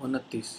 29,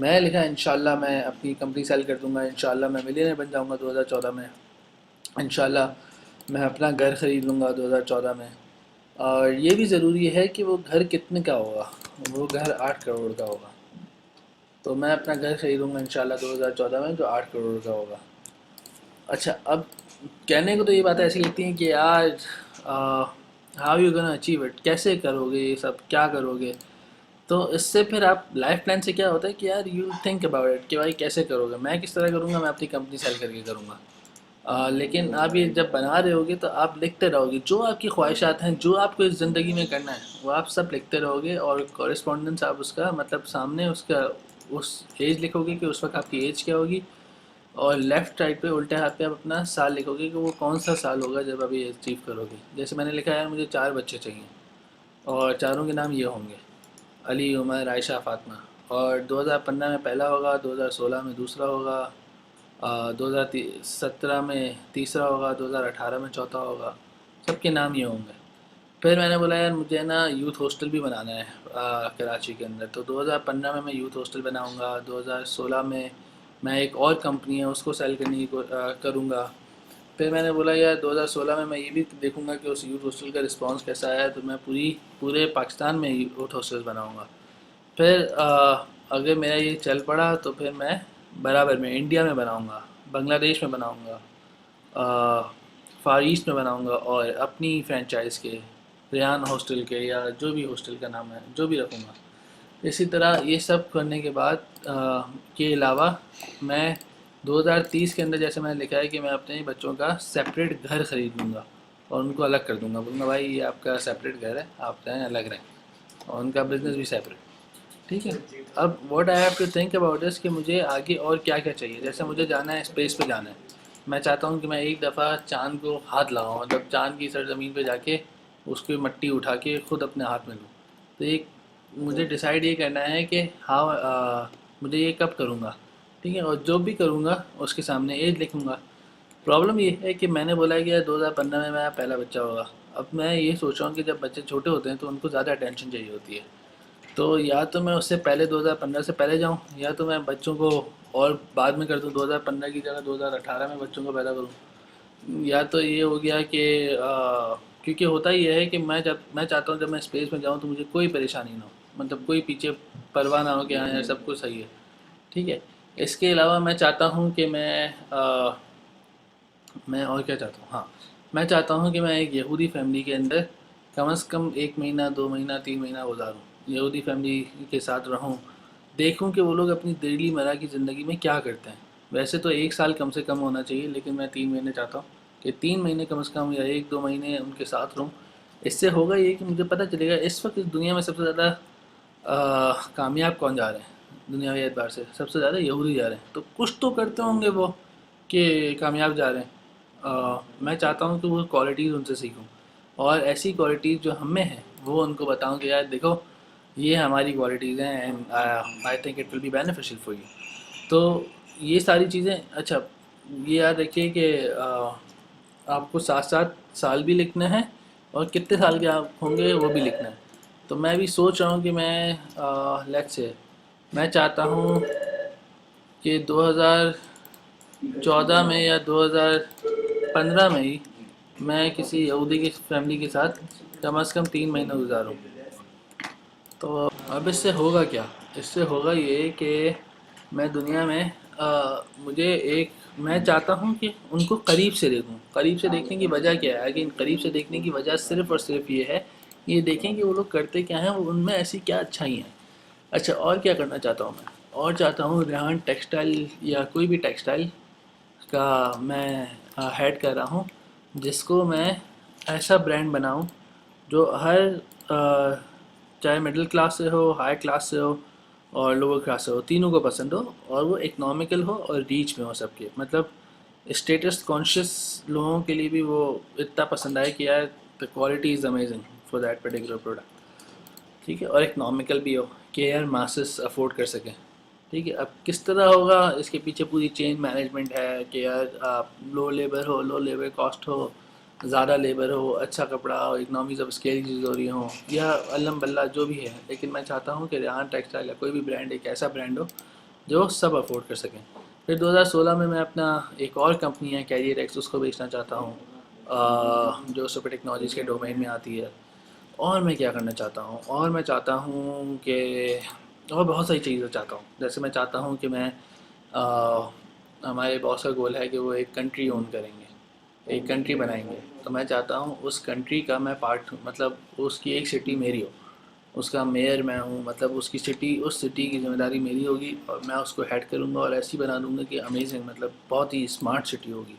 میں لکھا انشاءاللہ میں اپنی کمپنی سیل کر دوں گا، انشاءاللہ میں ملینئر بن جاؤں گا 2014 میں، انشاءاللہ میں اپنا گھر خرید لوں گا 2014 میں. اور یہ بھی ضروری ہے کہ وہ گھر کتنے کا ہوگا، وہ گھر 8 کروڑ کا ہوگا. تو میں اپنا گھر خریدوں گا انشاءاللہ 2014 میں جو 8 کروڑ کا ہوگا. اچھا، اب کہنے کو تو یہ باتیں ایسی لگتی ہیں کہ یار how you gonna achieve it, کیسے کرو گے یہ سب، کیا کرو گے. تو اس سے پھر آپ لائف پلان سے کیا ہوتا ہے کہ یار یو تھنک اباؤٹ اٹ کہ بھائی کیسے کرو گے. میں کس طرح کروں گا، میں اپنی کمپنی سیل کر کے کروں گا. لیکن آپ یہ جب بنا رہے ہوگے تو آپ لکھتے رہو گے جو آپ کی خواہشات ہیں، جو آپ کو اس زندگی میں کرنا ہے وہ آپ سب لکھتے رہو گے. اور کورسپونڈنس آپ اس کا مطلب سامنے اس کا اس ایج لکھو گے کہ اس وقت آپ کی ایج کیا ہوگی، اور لیفٹ سائڈ پہ الٹے ہاتھ پہ آپ اپنا سال لکھو گے کہ وہ کون سا سال ہوگا جب آپ یہ اچیو کرو گے. جیسے میں نے لکھا ہے مجھے 4 بچے چاہیے اور چاروں کے نام یہ ہوں گے: علی، عمر، عائشہ، فاطمہ. اور 2015 میں پہلا ہوگا، 2016 میں دوسرا ہوگا، 2017 میں تیسرا ہوگا، 2018 میں چوتھا ہوگا. سب کے نام یہ ہوں گے. پھر میں نے بولا یار مجھے نا یوتھ ہاسٹل بھی بنانا ہے کراچی کے اندر. تو 2015 میں یوتھ ہاسٹل بناؤں گا. 2016 میں ایک اور کمپنی ہے اس کو سیل کرنے کی کروں گا. پھر میں نے بولا یار 2016 میں یہ بھی دیکھوں گا کہ اس یوتھ ہاسٹل کا رسپانس کیسا ہے، تو میں پورے پاکستان میں یوتھ ہاسٹل بناؤں گا. پھر اگر میرا یہ چل پڑا تو پھر میں برابر میں انڈیا میں بناؤں گا، بنگلہ دیش میں بناؤں گا، فار ایسٹ میں بناؤں گا، اور اپنی فرینچائز کے ریان ہاسٹل کے یا جو بھی ہاسٹل کا نام ہے جو بھی رکھوں گا. اسی طرح یہ سب کرنے کے بعد کے علاوہ میں 2030 کے اندر جیسے میں نے لکھا ہے کہ میں اپنے بچوں کا سیپریٹ گھر خرید لوں گا اور ان کو الگ کر دوں گا. بولوں گا بھائی یہ آپ کا سیپریٹ گھر ہے، آپ رہیں الگ رہیں، اور ان کا بزنس بھی سیپریٹ. ٹھیک ہے. اب what I have to think about this کہ مجھے آگے اور کیا کیا چاہیے. جیسے مجھے جانا ہے اسپیس پہ جانا ہے، میں چاہتا ہوں کہ میں ایک دفعہ چاند کو ہاتھ لگاؤں، مطلب چاند کی سرزمین پہ جا کے اس کی مٹی اٹھا کے خود اپنے ہاتھ میں لوں. تو ایک مجھے ڈیسائیڈ یہ کرنا ہے کہ مجھے یہ کب کروں گا. ٹھیک ہے. اور جو بھی کروں گا اس کے سامنے ایج لکھوں گا. پرابلم یہ ہے کہ میں نے بولا کہ 2015 میں میرا پہلا بچہ ہوگا. اب میں یہ سوچ رہا ہوں کہ جب بچے چھوٹے ہوتے ہیں تو ان کو زیادہ اٹینشن چاہیے ہوتی ہے. تو یا تو میں اس سے پہلے 2015 سے پہلے جاؤں، یا تو میں بچوں کو اور بعد میں کر دوں، 2015 کی جگہ 2018 میں بچوں کو پیدا کروں. یا تو یہ ہو گیا کہ کیونکہ ہوتا یہ ہے کہ میں چاہتا ہوں جب میں اسپیس میں جاؤں تو مجھے کوئی پریشانی نہ ہو، مطلب کوئی پیچھے پرواہ نہ ہو کہ ہاں یار سب کچھ صحیح ہے. ٹھیک ہے. اس کے علاوہ میں چاہتا ہوں کہ میں اور کیا چاہتا ہوں، ہاں میں چاہتا ہوں کہ میں ایک یہودی فیملی کے اندر کم از کم 1 مہینہ، 2 مہینہ، 3 مہینہ گزاروں، یہودی فیملی کے ساتھ رہوں، دیکھوں کہ وہ لوگ اپنی ڈیلی مرہ کی زندگی میں کیا کرتے ہیں. ویسے تو 1 سال کم سے کم ہونا چاہیے، لیکن میں 3 مہینے چاہتا ہوں کہ 3 مہینے کم از کم یا 1-2 مہینے ان کے ساتھ رہوں. اس سے ہوگا یہ کہ مجھے پتہ چلے گا اس وقت اس دنیا میں سب سے زیادہ کامیاب کون جا رہے ہیں. دنیاوی اعتبار سے سب سے زیادہ یہودی جا رہے ہیں، تو کچھ تو کرتے ہوں گے وہ کہ کامیاب جا رہے ہیں. میں چاہتا ہوں کہ وہ کوالٹیز ان سے سیکھوں، اور ایسی کوالٹیز جو ہم میں ہیں وہ ان کو بتاؤں کہ یار دیکھو یہ ہماری کوالٹیز ہیں، and I think it will be beneficial for you. تو یہ ساری چیزیں. اچھا یہ یاد رکھیے کہ آپ کو 7 سال بھی لکھنا ہے اور کتنے سال کے آپ ہوں گے وہ بھی لکھنا ہے. تو میں بھی سوچ رہا ہوں کہ میں لیٹس سے میں چاہتا ہوں کہ 2014 میں یا 2015 میں ہی میں کسی یہودی کی فیملی کے ساتھ کم از کم 3 مہینے گزاروں. تو اب اس سے ہوگا کیا؟ اس سے ہوگا یہ کہ میں دنیا میں میں چاہتا ہوں کہ ان کو قریب سے دیکھوں. قریب سے دیکھنے کی وجہ کیا ہے؟ کہ قریب سے دیکھنے کی وجہ صرف اور صرف یہ ہے، یہ دیکھیں کہ وہ لوگ کرتے کیا ہیں، وہ ان میں ایسی کیا اچھائی ہیں. اچھا اور کیا کرنا چاہتا ہوں میں؟ اور چاہتا ہوں ریحان ٹیکسٹائل یا کوئی بھی ٹیکسٹائل کا میں ہیڈ کر رہا ہوں، جس کو میں ایسا برانڈ بناؤں جو ہر چاہے مڈل کلاس سے ہو، ہائی کلاس سے ہو اور لوور کلاس سے ہو، تینوں کو پسند ہو، اور وہ اکنامیکل ہو اور ریچ میں ہو سب کے. مطلب اسٹیٹس کانشیس لوگوں کے لیے بھی وہ اتنا پسند آئے کہ یار the quality is amazing for that particular product. ٹھیک ہے. اور اکنامیکل بھی ہو کہ یار ماسز افورڈ کر سکیں. ٹھیک ہے. اب کس طرح ہوگا اس کے پیچھے پوری چین مینجمنٹ ہے کہ یار آپ لو لیبر ہو، لو لیبر کاسٹ ہو، زیادہ لیبر ہو، اچھا کپڑا ہو، اکنامیز آف اسکیل کی چیز ہو رہی ہوں، یا علم باللہ جو بھی ہے. لیکن میں چاہتا ہوں کہ ریحان ٹیکسٹائل یا کوئی بھی برانڈ ایک ایسا برانڈ ہو جو سب افورڈ کر سکیں. پھر 2016 میں اپنا ایک اور کمپنی ہے کیریئر ایکس، اس کو بیچنا چاہتا ہوں، جو سپر ٹیکنالوجیز کے ڈومین میں آتی ہے. اور میں کیا کرنا چاہتا ہوں، اور میں چاہتا ہوں کہ اور بہت ساری چیزیں چاہتا ہوں. جیسے میں چاہتا ہوں کہ میں ہمارے باس کا گول ہے کہ وہ ایک کنٹری اون کریں گے، ایک کنٹری بنائیں گے. تو میں چاہتا ہوں اس کنٹری کا میں پارٹ ہوں، مطلب اس کی ایک سٹی میری ہو، اس کا میئر میں ہوں، مطلب اس کی سٹی، اس سٹی کی ذمہ داری میری ہوگی، اور میں اس کو ہیڈ کروں گا اور ایسی بنا دوں گا کہ امیزنگ، مطلب بہت ہی اسمارٹ سٹی ہوگی.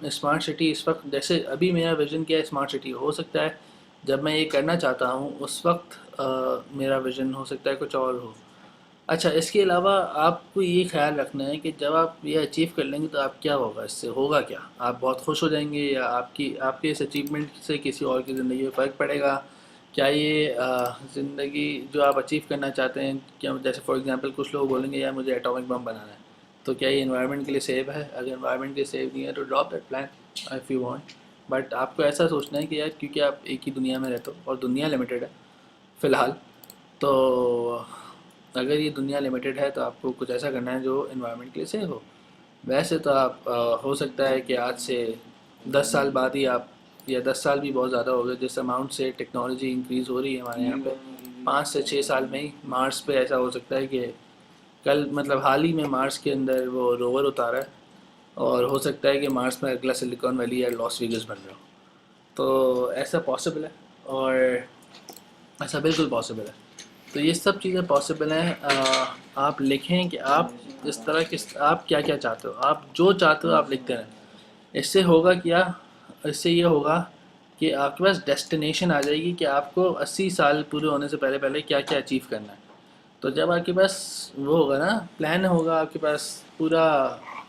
اسمارٹ سٹی اس وقت، جیسے ابھی میرا ویژن کیا ہے اسمارٹ سٹی، ہو سکتا ہے جب میں یہ کرنا چاہتا ہوں اس وقت میرا ویژن ہو سکتا ہے کچھ اور ہو. اچھا، اس کے علاوہ آپ کو یہ خیال رکھنا ہے کہ جب آپ یہ اچیو کر لیں گے تو آپ کیا ہوگا، اس سے ہوگا کیا؟ آپ بہت خوش ہو جائیں گے، یا آپ کے اس اچیومنٹ سے کسی اور کی زندگی میں فرق پڑے گا؟ کیا یہ زندگی جو آپ اچیو کرنا چاہتے ہیں، کیا جیسے فار ایگزامپل کچھ لوگ بولیں گے یار مجھے ایٹامک بم بنانا ہے، تو کیا یہ انوائرمنٹ کے لیے سیف ہے؟ اگر انوائرمنٹ کے لیے سیف نہیں ہے تو drop that plan if you want. But آپ کو ایسا سوچنا ہے کہ یار کیونکہ آپ ایک ہی دنیا میں رہتے ہو اور دنیا لمیٹیڈ ہے فی الحال، تو اگر یہ دنیا لمیٹیڈ ہے تو آپ کو کچھ ایسا کرنا ہے جو انوائرمنٹ کے لیے سیف ہو. ویسے تو آپ ہو سکتا ہے کہ آج سے 10 سال بعد ہی آپ، یا 10 سال بھی بہت زیادہ ہو گئے، جس اماؤنٹ سے ٹیکنالوجی انکریز ہو رہی ہے ہمارے یہاں پہ، 5 سے 6 سال میں ہی مارس پہ ایسا ہو سکتا ہے کہ کل، مطلب حال ہی میں مارس کے اندر وہ روور اتارا ہے، اور ہو سکتا ہے کہ مارس میں اگلا سلیکان ویلی یا لاس ویگس بن رہا ہو. تو ایسا پاسبل ہے، اور ایسا بالکل پاسبل ہے. تو یہ سب چیزیں پاسبل ہیں. آپ لکھیں کہ آپ اس طرح کے، آپ کیا کیا چاہتے ہو، آپ جو چاہتے ہو آپ لکھتے رہیں. اس سے ہوگا کیا؟ اس سے یہ ہوگا کہ آپ کے پاس ڈیسٹینیشن آ جائے گی کہ آپ کو 80 سال پورے ہونے سے پہلے پہلے کیا کیا اچیو کرنا ہے. تو جب آپ کے پاس وہ ہوگا نا، پلان ہوگا آپ کے پاس پورا،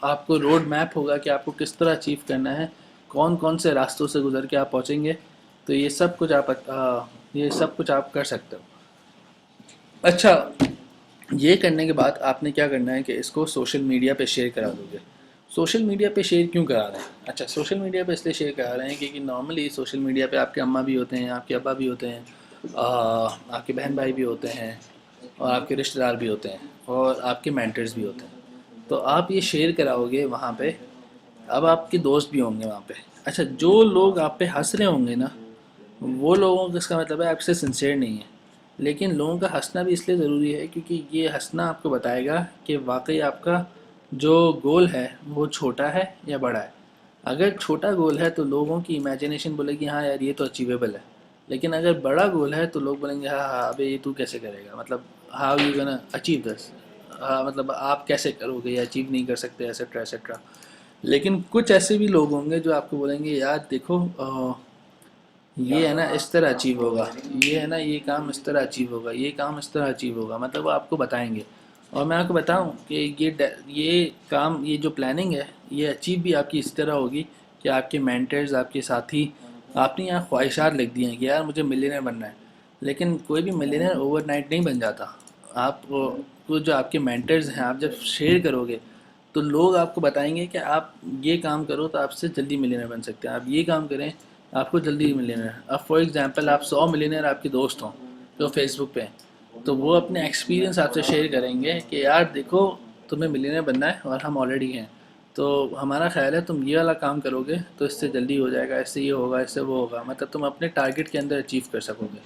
آپ کو روڈ میپ ہوگا کہ آپ کو کس طرح اچیو کرنا ہے، کون کون سے راستوں سے گزر کے آپ پہنچیں گے، تو یہ سب کچھ آپ کر سکتے ہو. اچھا، یہ کرنے کے بعد آپ نے کیا کرنا ہے کہ اس کو سوشل میڈیا پہ شیئر کرا دو گے. سوشل میڈیا پہ شیئر کیوں کرا رہے ہیں؟ اچھا، سوشل میڈیا پہ اس لیے شیئر کرا رہے ہیں کیونکہ نارملی سوشل میڈیا پہ آپ کے اماں بھی ہوتے ہیں، آپ کے ابا بھی ہوتے ہیں، آپ کے بہن بھائی بھی ہوتے ہیں، اور آپ کے رشتہ دار بھی ہوتے ہیں، اور آپ کے مینٹرز بھی ہوتے ہیں. تو آپ یہ شیئر کراؤ گے وہاں پہ، اب آپ کے دوست بھی ہوں گے وہاں پہ. اچھا، جو لوگ آپ پہ ہنس رہے ہوں گے نا، وہ لوگوں کا، اس کا مطلب ہے آپ سے سنسیئر نہیں ہے. لیکن لوگوں کا ہنسنا بھی اس لیے ضروری ہے کیونکہ یہ ہنسنا آپ کو بتائے گا کہ واقعی آپ کا جو گول ہے وہ چھوٹا ہے یا بڑا ہے. اگر چھوٹا گول ہے تو لوگوں کی امیجنیشن بولے گی ہاں یار یہ تو اچیویبل ہے. لیکن اگر بڑا گول ہے تو لوگ بولیں گے ہاں ہاں ابے یہ تو کیسے کرے گا، مطلب how you gonna achieve this, مطلب آپ کیسے کرو گے، یا اچیو نہیں کر سکتے، ایسیٹرا ایسیٹرا. لیکن کچھ ایسے بھی لوگ ہوں گے جو آپ کو بولیں گے یار دیکھو یہ ہے نا اس طرح اچیو ہوگا، یہ ہے نا یہ کام اس طرح اچیو ہوگا، یہ کام اس طرح اچیو ہوگا، مطلب وہ آپ کو بتائیں گے. اور میں آپ کو بتاؤں کہ یہ کام، یہ جو پلاننگ ہے یہ اچیو بھی آپ کی اس طرح ہوگی کہ آپ کے مینٹرز، آپ کے ساتھی، آپ نے یہاں خواہشات لکھ دی ہیں کہ یار مجھے ملینئر بننا ہے. لیکن کوئی بھی ملینئر اوور نائٹ نہیں بن جاتا. آپ وہ جو آپ کے مینٹرز ہیں، آپ جب شیئر کرو گے تو لوگ آپ کو بتائیں گے کہ آپ یہ کام کرو تو آپ سے جلدی ملینئر بن سکتے ہیں، آپ یہ کام کریں آپ کو جلدی ملینئر. اب فار ایگزامپل آپ 100 ملینئر آپ کے دوست ہوں جو فیس بک پہ ہیں، تو وہ اپنے ایکسپیرینس آپ سے شیئر کریں گے کہ یار دیکھو تمہیں ملینئر بننا ہے اور ہم آلریڈی ہیں، تو ہمارا خیال ہے تم یہ والا کام کرو گے تو اس سے جلدی ہو جائے گا، اس سے یہ ہوگا، اس سے وہ ہوگا، مطلب تم اپنے ٹارگٹ کے اندر اچیو کر سکو گے.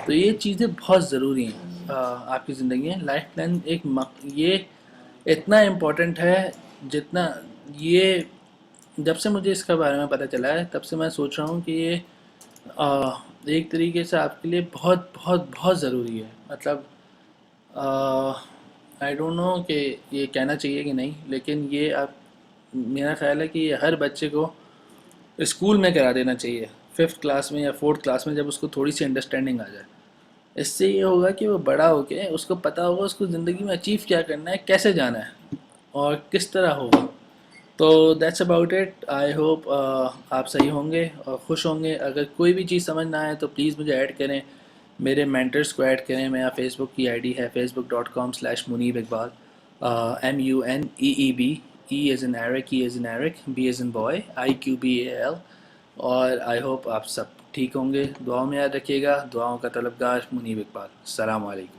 تو یہ چیزیں بہت ضروری ہیں آپ کی زندگی میں. لائف پلان یہ اتنا امپورٹنٹ ہے جتنا یہ، جب سے مجھے اس کے بارے میں پتہ چلا ہے تب سے میں سوچ رہا ہوں کہ یہ ایک طریقے سے آپ کے لیے بہت بہت بہت ضروری ہے. مطلب آئی ڈونٹ نو کہ یہ کہنا چاہیے کہ نہیں، لیکن یہ آپ، میرا خیال ہے کہ یہ ہر بچے کو اسکول میں کرا دینا چاہیے، 5th کلاس میں یا 4th کلاس میں، جب اس کو تھوڑی سی انڈرسٹینڈنگ آ جائے. اس سے یہ ہوگا کہ وہ بڑا ہو کے اس کو پتہ ہوگا اس کو زندگی میں اچیو کیا کرنا ہے، کیسے جانا ہے، اور کس طرح ہوگا. تو that's about it. I hope آپ صحیح ہوں گے اور خوش ہوں گے. اگر کوئی بھی چیز سمجھ نہ آئے تو پلیز مجھے ایڈ کریں، میرے مینٹرس کو ایڈ کریں. میرا فیس بک کی آئی ڈی ہے facebook.com/منیب Iqbal, MUNEEB، E as in Eric، E as in Eric، B as in boy، IQBAL. اور آئی ہوپ آپ سب ٹھیک ہوں گے. دعاؤں میں یاد رکھیے گا. دعاؤں کا طلبگار منیب اقبال. السلام علیکم.